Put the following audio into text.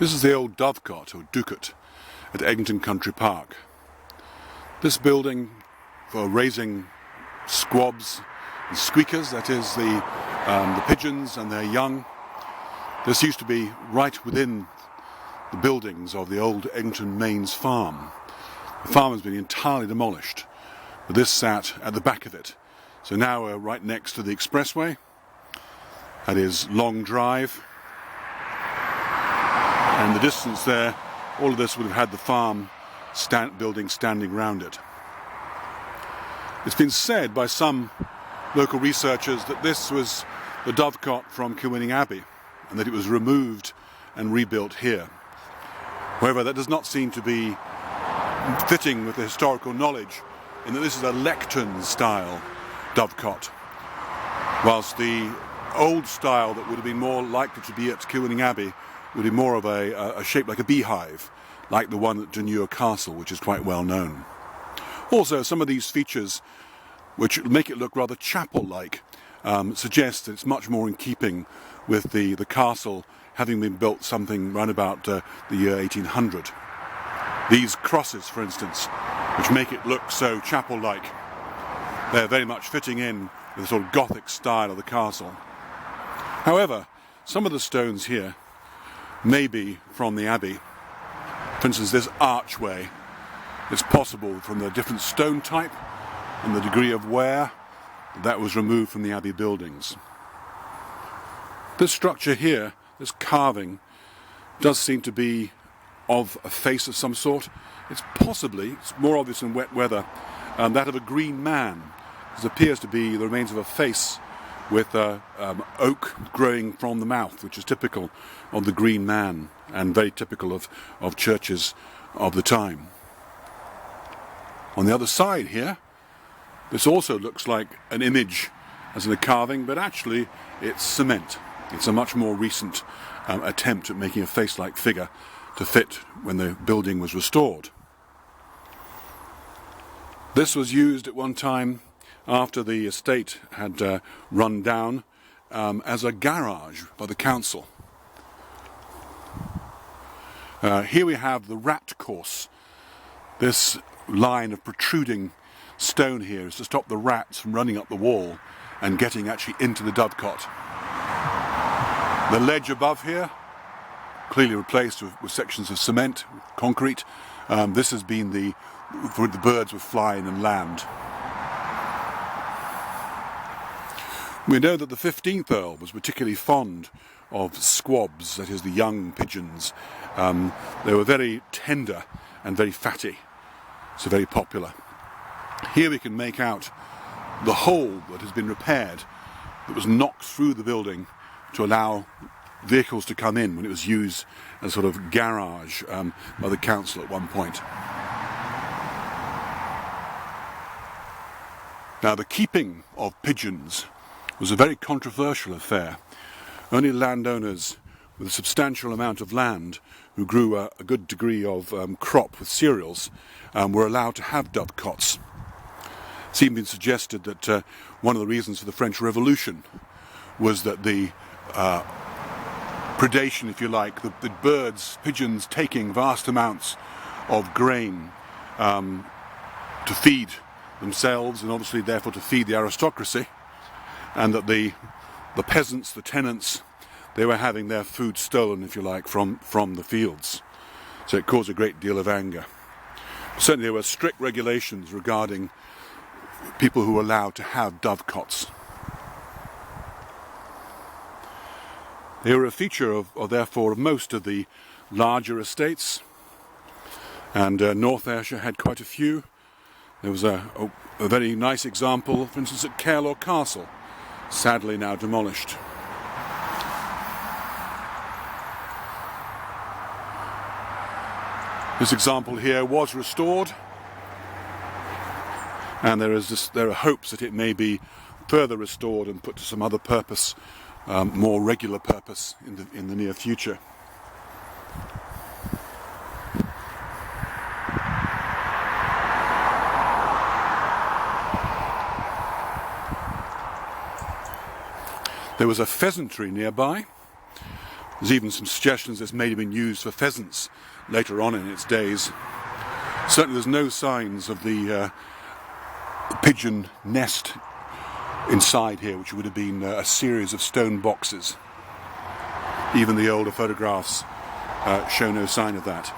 This is the old Dovecote, or doocots, at Eglinton Country Park. This building for raising squabs and squeakers, that is the pigeons and their young. This used to be right within the buildings of the old Eglinton Mains farm. The farm has been entirely demolished, but this sat at the back of it. So now we're right next to the expressway. That is Long Drive. And the distance there, all of this would have had the farm building standing round it. It's been said by some local researchers that this was the Dovecote from Kilwinning Abbey and that it was removed and rebuilt here. However, that does not seem to be fitting with the historical knowledge in that this is a lectern style Dovecote, whilst the old style that would have been more likely to be at Kilwinning Abbey would be more of a shape like a beehive, like the one at Dunure Castle, which is quite well known. Also, some of these features, which make it look rather chapel-like, suggest that it's much more in keeping with the castle having been built something round about the year 1800. These crosses, for instance, which make it look so chapel-like, they're very much fitting in with the sort of Gothic style of the castle. However, some of the stones here may be from the abbey. For instance, this archway is possible from the different stone type and the degree of wear that was removed from the abbey buildings. This structure here, this carving, does seem to be of a face of some sort. It's more obvious in wet weather, that of a green man. This appears to be the remains of a face with oak growing from the mouth, which is typical of the Green Man and very typical of churches of the time. On the other side here, this also looks like an image as in a carving, but actually it's cement. It's a much more recent attempt at making a face-like figure to fit when the building was restored. This was used at one time after the estate had run down as a garage by the council. Here we have the rat course. This line of protruding stone here is to stop the rats from running up the wall and getting actually into the Dovecote. The ledge above here, clearly replaced with sections of cement, concrete. This has been where the birds would fly in and land. We know that the 15th Earl was particularly fond of squabs, that is the young pigeons. They were very tender and very fatty, so very popular. Here we can make out the hole that has been repaired, that was knocked through the building to allow vehicles to come in when it was used as a sort of garage by the council at one point. Now, the keeping of pigeons was a very controversial affair. Only landowners with a substantial amount of land who grew a good degree of crop with cereals were allowed to have dovecots. It's even been suggested that one of the reasons for the French Revolution was that the predation, if you like, the birds, pigeons taking vast amounts of grain to feed themselves and obviously therefore to feed the aristocracy, and that the peasants, the tenants, they were having their food stolen, if you like, from the fields. So it caused a great deal of anger. Certainly there were strict regulations regarding people who were allowed to have dovecots. They were a feature therefore of most of the larger estates, and North Ayrshire had quite a few. There was a very nice example, for instance, at Carelaw Castle, sadly now demolished. This example here was restored, and there are hopes that it may be further restored and put to some other purpose, more regular purpose in the near future. There was a pheasantry nearby, There's even some suggestions this may have been used for pheasants later on in its days. Certainly there's no signs of the pigeon nest inside here, which would have been a series of stone boxes. Even the older photographs show no sign of that.